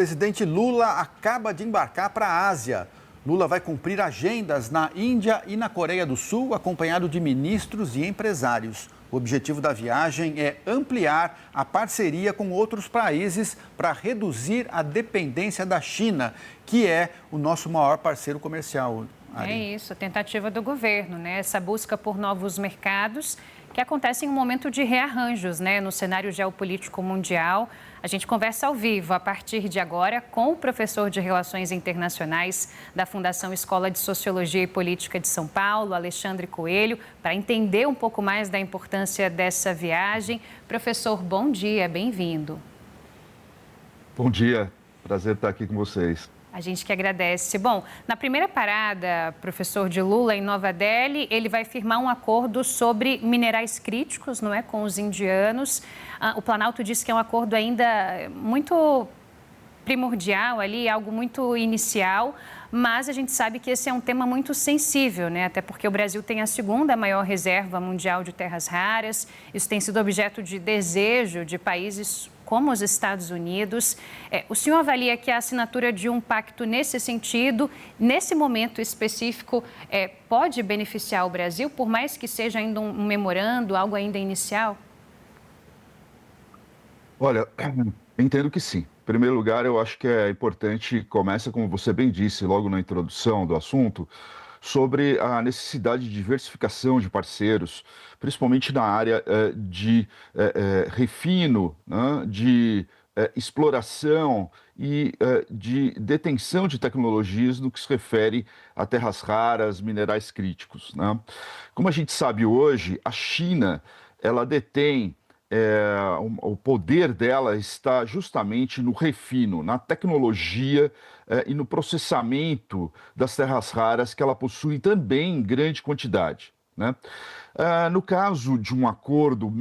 O presidente Lula acaba de embarcar para a Ásia. Lula vai cumprir agendas na Índia e na Coreia do Sul, acompanhado de ministros e empresários. O objetivo da viagem é ampliar a parceria com outros países para reduzir a dependência da China, que é o nosso maior parceiro comercial. É isso, a tentativa do governo, né? Essa busca por novos mercados que acontece em um momento de rearranjos, né, no cenário geopolítico mundial. A gente conversa ao vivo a partir de agora com o professor de Relações Internacionais da Fundação Escola de Sociologia e Política de São Paulo, Alexandre Coelho, para entender um pouco mais da importância dessa viagem. Professor, bom dia, bem-vindo. Bom dia, prazer estar aqui com vocês. A gente que agradece. Bom, na primeira parada, professor, de Lula em Nova Delhi, ele vai firmar um acordo sobre minerais críticos, não é, com os indianos. O Planalto disse que é um acordo ainda muito primordial ali, algo muito inicial, mas a gente sabe que esse é um tema muito sensível, né? Até porque o Brasil tem a segunda maior reserva mundial de terras raras. Isso tem sido objeto de desejo de países como os Estados Unidos. O senhor avalia que a assinatura de um pacto nesse sentido, nesse momento específico, pode beneficiar o Brasil, por mais que seja ainda um memorando, algo ainda inicial? Olha, entendo que sim. Em primeiro lugar, eu acho que é importante, começa, como você bem disse, logo na introdução do assunto, sobre a necessidade de diversificação de parceiros, principalmente na área de refino, né, de exploração e de detenção de tecnologias no que se refere a terras raras, minerais críticos, né? Como a gente sabe hoje, a China, ela detém o poder dela está justamente no refino, na tecnologia e no processamento das terras raras que ela possui também em grande quantidade, né? No caso de um acordo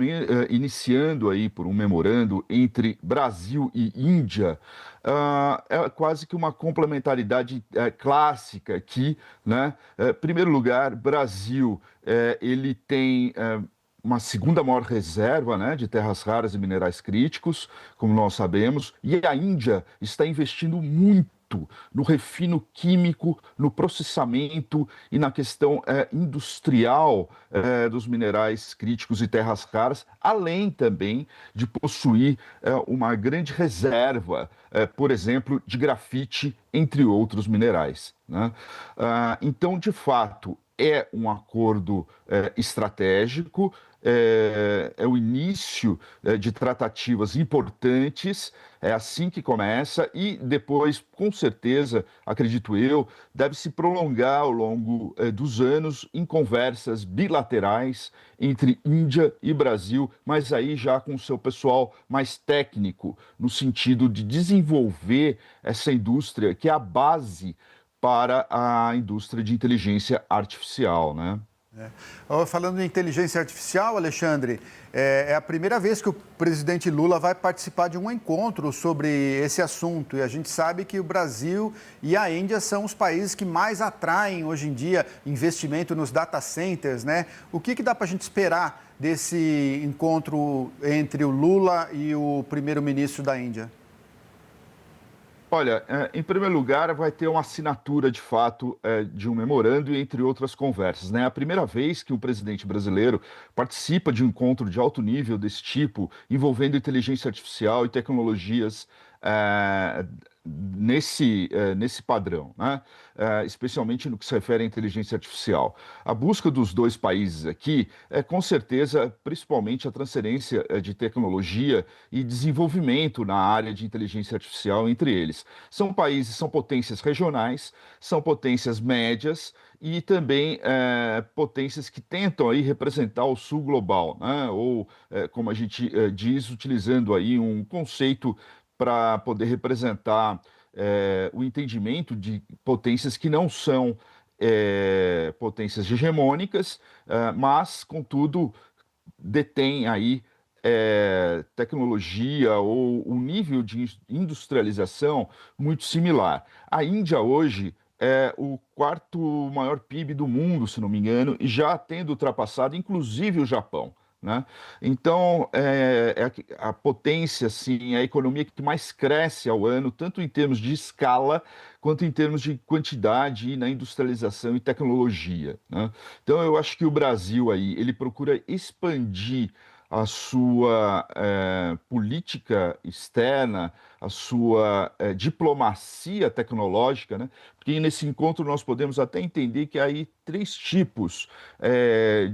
iniciando aí por um memorando entre Brasil e Índia, é quase que uma complementaridade clássica aqui, né? Em primeiro lugar, Brasil, ele tem uma segunda maior reserva, né, de terras raras e minerais críticos, como nós sabemos, e a Índia está investindo muito no refino químico, no processamento e na questão industrial dos minerais críticos e terras raras, além também de possuir uma grande reserva, por exemplo, de grafite, entre outros minerais, né? Então, de fato, é um acordo estratégico, é o início de tratativas importantes, é assim que começa e depois, com certeza, acredito eu, deve se prolongar ao longo dos anos em conversas bilaterais entre Índia e Brasil, mas aí já com o seu pessoal mais técnico, no sentido de desenvolver essa indústria que é a base para a indústria de inteligência artificial, né? Falando em inteligência artificial, Alexandre, é a primeira vez que o presidente Lula vai participar de um encontro sobre esse assunto. E a gente sabe que o Brasil e a Índia são os países que mais atraem hoje em dia investimento nos data centers, né? O que dá para a gente esperar desse encontro entre o Lula e o primeiro-ministro da Índia? Olha, em primeiro lugar, vai ter uma assinatura, de fato, de um memorando, entre outras conversas, né? É a primeira vez que um presidente brasileiro participa de um encontro de alto nível desse tipo, envolvendo inteligência artificial e tecnologias nesse padrão, né? Especialmente no que se refere à inteligência artificial. A busca dos dois países aqui é, com certeza, principalmente a transferência de tecnologia e desenvolvimento na área de inteligência artificial entre eles. São países, são potências regionais, são potências médias e também potências que tentam aí representar o sul global, né? Ou, como a gente diz, utilizando aí um conceito para poder representar o entendimento de potências que não são potências hegemônicas, mas, contudo, detêm aí tecnologia ou um nível de industrialização muito similar. A Índia hoje é o quarto maior PIB do mundo, se não me engano, e já tendo ultrapassado, inclusive, o Japão, né? Então, a potência, assim, a economia que mais cresce ao ano, tanto em termos de escala, quanto em termos de quantidade na industrialização e tecnologia, né? Então, eu acho que o Brasil aí, ele procura expandir a sua política externa, a sua diplomacia tecnológica, né? Porque nesse encontro nós podemos até entender que há aí três tipos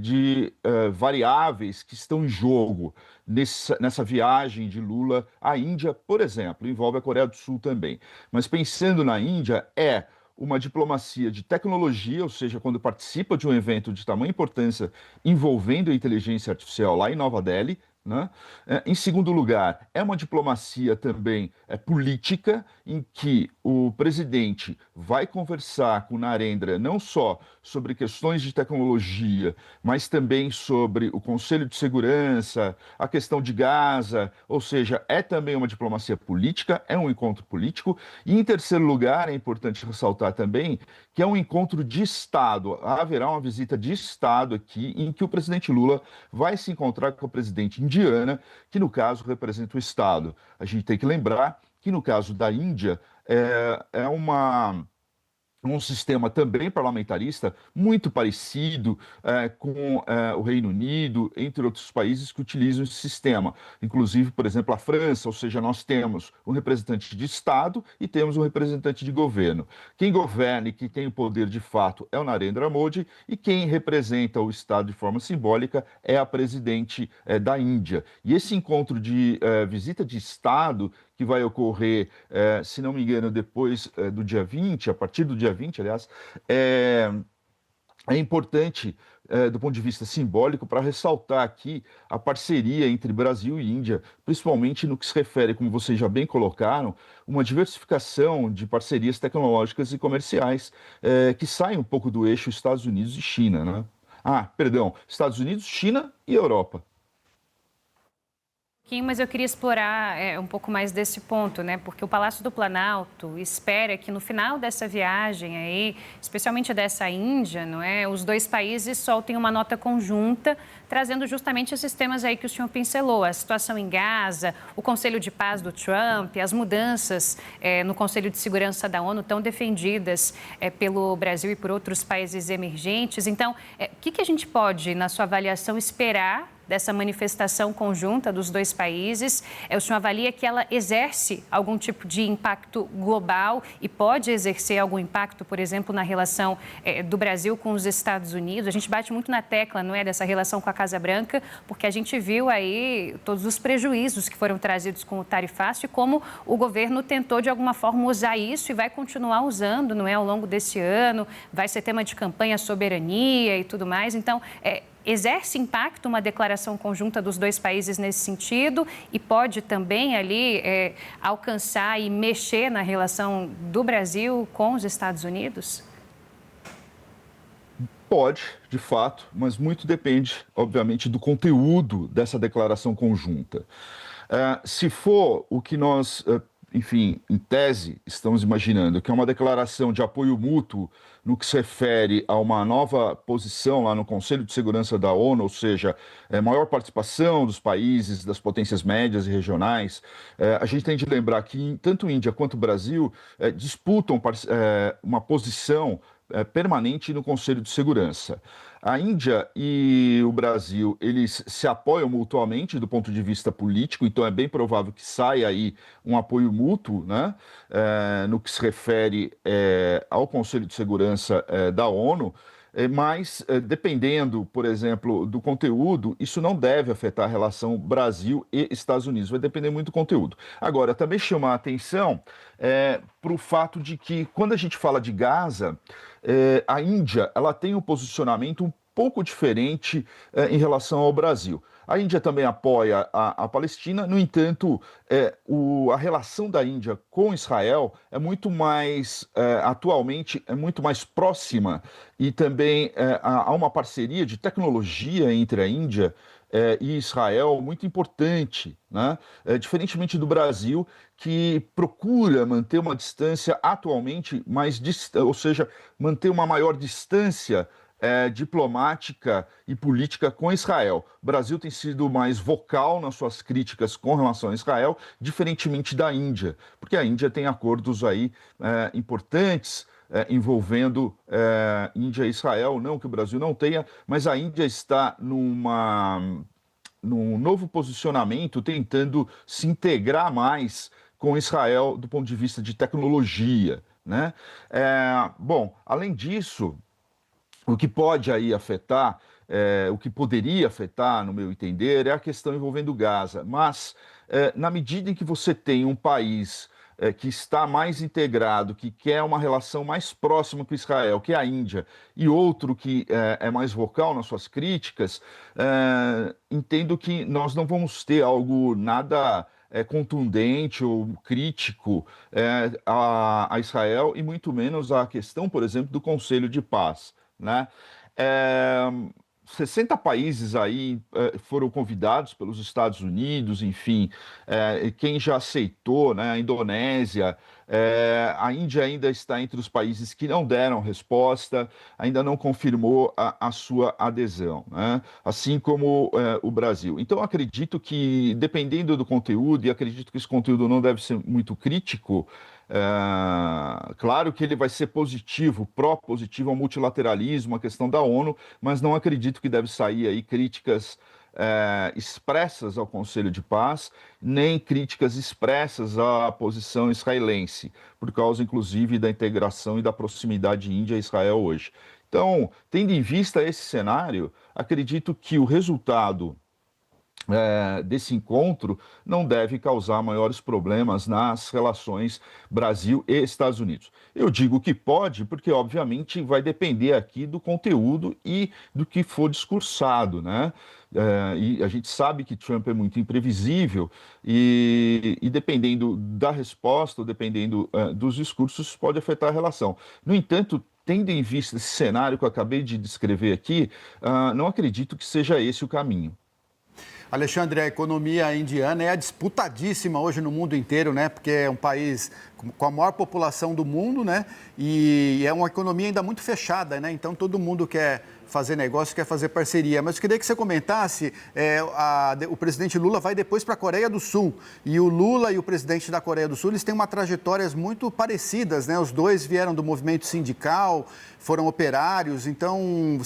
de variáveis que estão em jogo nessa viagem de Lula à Índia, por exemplo, envolve a Coreia do Sul também. Mas pensando na Índia, uma diplomacia de tecnologia, ou seja, quando participa de um evento de tamanha importância envolvendo a inteligência artificial lá em Nova Delhi, né? Em segundo lugar, é uma diplomacia também política, em que o presidente vai conversar com Narendra não só sobre questões de tecnologia, mas também sobre o Conselho de Segurança, a questão de Gaza, ou seja, é também uma diplomacia política, é um encontro político. E, em terceiro lugar, é importante ressaltar também que é um encontro de Estado. Haverá uma visita de Estado aqui, em que o presidente Lula vai se encontrar com o presidente indiana, que no caso representa o Estado. A gente tem que lembrar que no caso da Índia um sistema também parlamentarista muito parecido com o Reino Unido, entre outros países que utilizam esse sistema. Inclusive, por exemplo, a França, ou seja, nós temos um representante de Estado e temos um representante de governo. Quem governa e quem tem o poder de fato é o Narendra Modi, e quem representa o Estado de forma simbólica é a presidente da Índia. E esse encontro de visita de Estado que vai ocorrer, se não me engano, depois do dia 20, a partir do dia 20, aliás, é importante do ponto de vista simbólico para ressaltar aqui a parceria entre Brasil e Índia, principalmente no que se refere, como vocês já bem colocaram, uma diversificação de parcerias tecnológicas e comerciais que saem um pouco do eixo Estados Unidos e China, né? Estados Unidos, China e Europa. Mas eu queria explorar um pouco mais desse ponto, né? Porque o Palácio do Planalto espera que no final dessa viagem aí, especialmente dessa Índia, não é, os dois países soltem uma nota conjunta, trazendo justamente esses temas aí que o senhor pincelou, a situação em Gaza, o Conselho de Paz do Trump, as mudanças no Conselho de Segurança da ONU tão defendidas pelo Brasil e por outros países emergentes. Então, o que a gente pode, na sua avaliação, esperar dessa manifestação conjunta dos dois países? O senhor avalia que ela exerce algum tipo de impacto global e pode exercer algum impacto, por exemplo, na relação do Brasil com os Estados Unidos? A gente bate muito na tecla, não é, dessa relação com a Casa Branca, porque a gente viu aí todos os prejuízos que foram trazidos com o tarifaço e como o governo tentou, de alguma forma, usar isso e vai continuar usando, não é, ao longo desse ano. Vai ser tema de campanha soberania e tudo mais. Então, exerce impacto uma declaração conjunta dos dois países nesse sentido e pode também ali alcançar e mexer na relação do Brasil com os Estados Unidos? Pode, de fato, mas muito depende, obviamente, do conteúdo dessa declaração conjunta. Se for o que nós, enfim, em tese, estamos imaginando, que é uma declaração de apoio mútuo no que se refere a uma nova posição lá no Conselho de Segurança da ONU, ou seja, maior participação dos países, das potências médias e regionais, a gente tem de lembrar que tanto Índia quanto Brasil disputam uma posição permanente no Conselho de Segurança. A Índia e o Brasil, eles se apoiam mutuamente do ponto de vista político, então é bem provável que saia aí um apoio mútuo, né, no que se refere ao Conselho de Segurança da ONU, mas dependendo, por exemplo, do conteúdo, isso não deve afetar a relação Brasil e Estados Unidos, vai depender muito do conteúdo. Agora, também chamar a atenção para o fato de que, quando a gente fala de Gaza, a Índia ela tem um posicionamento um pouco diferente em relação ao Brasil. A Índia também apoia a Palestina, no entanto, a relação da Índia com Israel é muito mais, atualmente, é muito mais próxima e também há uma parceria de tecnologia entre a Índia e Israel muito importante, né? Diferentemente do Brasil, que procura manter uma distância atualmente mais distante, ou seja, manter uma maior distância diplomática e política com Israel. O Brasil tem sido mais vocal nas suas críticas com relação a Israel, diferentemente da Índia, porque a Índia tem acordos aí importantes envolvendo Índia e Israel, não que o Brasil não tenha, mas a Índia está num novo posicionamento, tentando se integrar mais com Israel do ponto de vista de tecnologia, né? Bom, além disso, o que pode aí afetar, o que poderia afetar, no meu entender, é a questão envolvendo Gaza. Mas, na medida em que você tem um país que está mais integrado, que quer uma relação mais próxima com Israel, que é a Índia, e outro que é mais vocal nas suas críticas, entendo que nós não vamos ter algo nada contundente ou crítico a Israel, e muito menos a questão, por exemplo, do Conselho de Paz, né? É, 60 países aí foram convidados pelos Estados Unidos, enfim, quem já aceitou, né? A Indonésia, a Índia ainda está entre os países que não deram resposta, ainda não confirmou a sua adesão, né? Assim como o Brasil. Então, acredito que, dependendo do conteúdo, e acredito que esse conteúdo não deve ser muito crítico, claro que ele vai ser positivo, pró-positivo ao multilateralismo, à questão da ONU, mas não acredito que deve sair aí críticas expressas ao Conselho de Paz, nem críticas expressas à posição israelense, por causa, inclusive, da integração e da proximidade Índia-Israel hoje. Então, tendo em vista esse cenário, acredito que o resultado desse encontro não deve causar maiores problemas nas relações Brasil e Estados Unidos. Eu digo que pode, porque obviamente vai depender aqui do conteúdo e do que for discursado, né? E a gente sabe que Trump é muito imprevisível e dependendo da resposta, ou dependendo dos discursos, pode afetar a relação. No entanto, tendo em vista esse cenário que eu acabei de descrever aqui, não acredito que seja esse o caminho. Alexandre, a economia indiana é disputadíssima hoje no mundo inteiro, né? Porque é um país com a maior população do mundo, né? E é uma economia ainda muito fechada, né? Então todo mundo quer fazer negócio, quer fazer parceria. Mas eu queria que você comentasse, o presidente Lula vai depois para a Coreia do Sul. E o Lula e o presidente da Coreia do Sul, eles têm uma trajetórias muito parecidas, né? Os dois vieram do movimento sindical, foram operários. Então,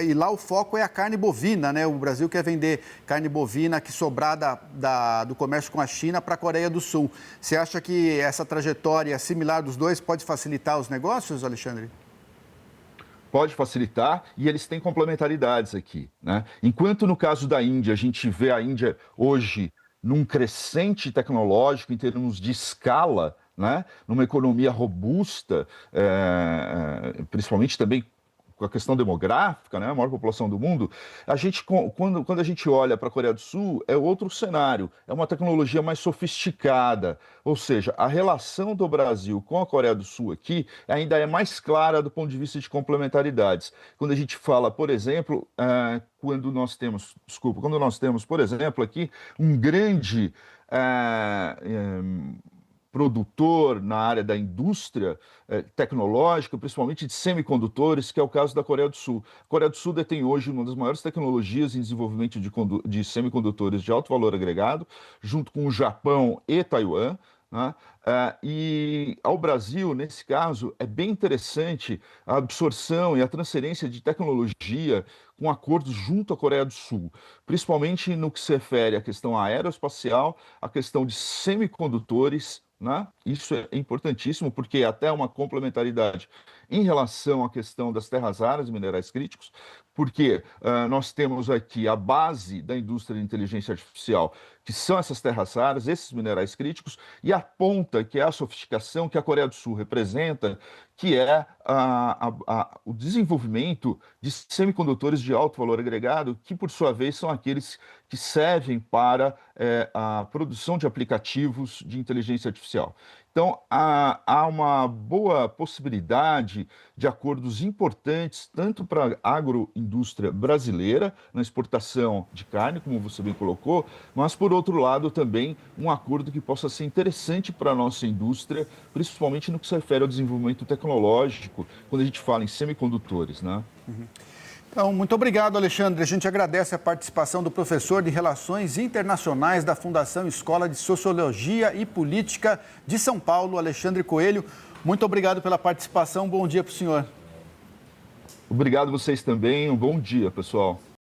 e lá o foco é a carne bovina, né? O Brasil quer vender carne bovina que sobrar do comércio com a China para a Coreia do Sul. Você acha que essa trajetória similar dos dois pode facilitar os negócios, Alexandre? Pode facilitar, e eles têm complementaridades aqui, né? Enquanto no caso da Índia, a gente vê a Índia hoje num crescente tecnológico em termos de escala, né? Numa economia robusta, principalmente também com a questão demográfica, né, a maior população do mundo, quando a gente olha para a Coreia do Sul, é outro cenário, é uma tecnologia mais sofisticada, ou seja, a relação do Brasil com a Coreia do Sul aqui ainda é mais clara do ponto de vista de complementaridades. Quando a gente fala, por exemplo, quando nós temos, por exemplo, aqui um grande produtor na área da indústria tecnológica, principalmente de semicondutores, que é o caso da Coreia do Sul. A Coreia do Sul detém hoje uma das maiores tecnologias em desenvolvimento de semicondutores de alto valor agregado, junto com o Japão e Taiwan, né? E ao Brasil, nesse caso, é bem interessante a absorção e a transferência de tecnologia com acordos junto à Coreia do Sul, principalmente no que se refere à questão aeroespacial, à questão de semicondutores, né? Isso é importantíssimo porque é até uma complementaridade em relação à questão das terras raras e minerais críticos, porque nós temos aqui a base da indústria de inteligência artificial, que são essas terras raras, esses minerais críticos, e a ponta, que é a sofisticação que a Coreia do Sul representa, que é o desenvolvimento de semicondutores de alto valor agregado, que, por sua vez, são aqueles que servem para a produção de aplicativos de inteligência artificial. Então, há uma boa possibilidade de acordos importantes, tanto para a agroindústria brasileira, na exportação de carne, como você bem colocou, mas, por outro lado, também um acordo que possa ser interessante para a nossa indústria, principalmente no que se refere ao desenvolvimento tecnológico, quando a gente fala em semicondutores, né? Então, muito obrigado, Alexandre. A gente agradece a participação do professor de Relações Internacionais da Fundação Escola de Sociologia e Política de São Paulo, Alexandre Coelho. Muito obrigado pela participação. Bom dia para o senhor. Obrigado vocês também. Um bom dia, pessoal.